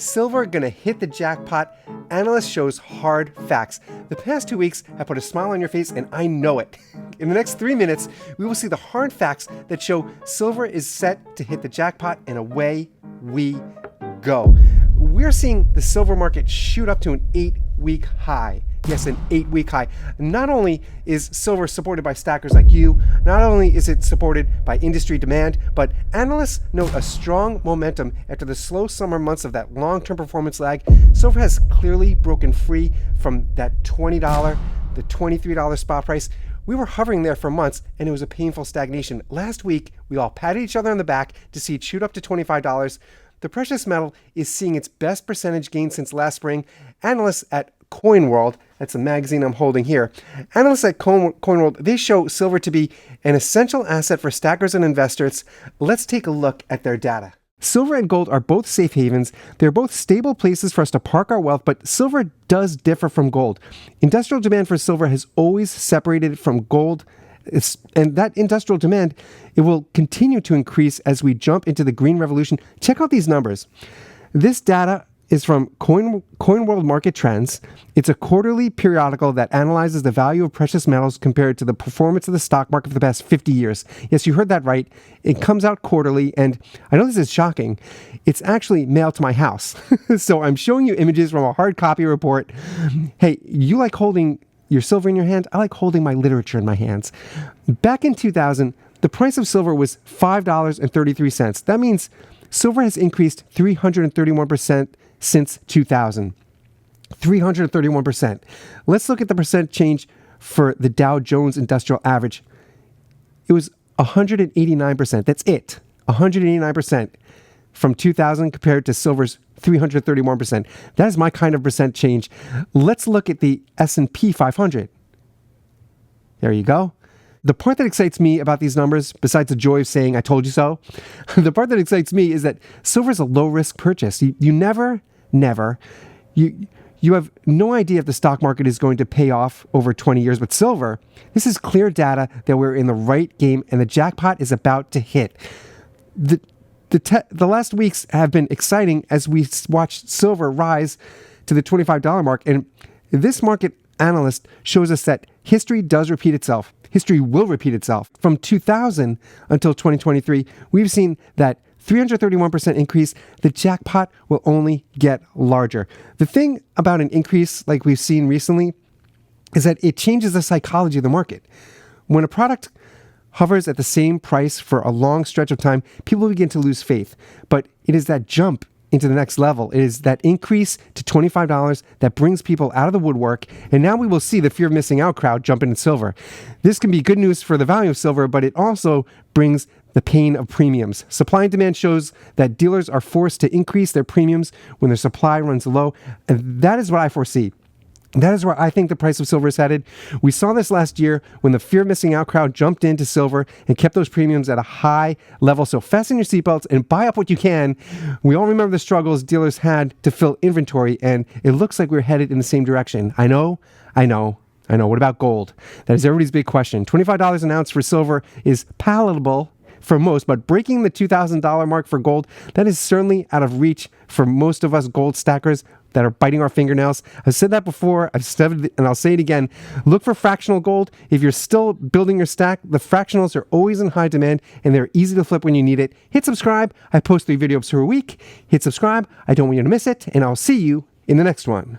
silver gonna hit the jackpot? Analyst shows hard facts. The past 2 weeks have put a smile on your face, and I know it. In the next 3 minutes, we will see the hard facts that show silver is set to hit the jackpot, and away we go. We're seeing the silver market shoot up to an 8-week high. Yes, an 8-week high. Not only is silver supported by stackers like you, not only is it supported by industry demand, but analysts note a strong momentum after the slow summer months of that long-term performance lag. Silver has clearly broken free from that $20, the $23 spot price. We were hovering there for months, and it was a painful stagnation. Last week, we all patted each other on the back to see it shoot up to $25. The precious metal is seeing its best percentage gain since last spring. Analysts at CoinWorld, that's a magazine I'm holding here. Analysts at CoinWorld, they show silver to be an essential asset for stackers and investors. Let's take a look at their data. Silver and gold are both safe havens. They're both stable places for us to park our wealth, but silver does differ from gold. Industrial demand for silver has always separated from gold, and that industrial demand, it will continue to increase as we jump into the green revolution. Check out these numbers. This data is from CoinWorld Market Trends. It's a quarterly periodical that analyzes the value of precious metals compared to the performance of the stock market for the past 50 years. Yes, you heard that right. It comes out quarterly, and I know this is shocking. It's actually mailed to my house. So I'm showing you images from a hard copy report. Hey, you like holding your silver in your hand? I like holding my literature in my hands. Back in 2000, the price of silver was $5.33. That means silver has increased 331% since 2000. 331%. Let's look at the percent change for the Dow Jones Industrial Average. It was 189%. That's it. 189% from 2000 compared to silver's 331%. That is my kind of percent change. Let's look at the S&P 500. There you go. The part that excites me about these numbers, besides the joy of saying I told you so, the part that excites me is that silver is a low-risk purchase. You never, you have no idea if the stock market is going to pay off over 20 years. But silver, this is clear data that we're in the right game and the jackpot is about to hit. The last weeks have been exciting as we watched silver rise to the $25 mark. And this market analyst shows us that history does repeat itself. History will repeat itself. From 2000 until 2023, we've seen that 331% increase. The jackpot will only get larger. The thing about an increase like we've seen recently is that it changes the psychology of the market. When a product hovers at the same price for a long stretch of time, people begin to lose faith. But it is that jump into the next level. It is that increase to $25 that brings people out of the woodwork. And now we will see the fear of missing out crowd jump into silver. This can be good news for the value of silver, but it also brings the pain of premiums. Supply and demand shows that dealers are forced to increase their premiums when their supply runs low. And that is what I foresee. That is where I think the price of silver is headed. We saw this last year when the fear of missing out crowd jumped into silver and kept those premiums at a high level. So fasten your seatbelts and buy up what you can. We all remember the struggles dealers had to fill inventory, and it looks like we're headed in the same direction. I know. What about gold? That is everybody's big question. $25 an ounce for silver is palatable for most, but breaking the $2,000 mark for gold, that is certainly out of reach for most of us gold stackers that are biting our fingernails. I've said that before, I've said it, and I'll say it again. Look for fractional gold. If you're still building your stack, the fractionals are always in high demand, and they're easy to flip when you need it. Hit subscribe. I post 3 videos per week. Hit subscribe. I don't want you to miss it, and I'll see you in the next one.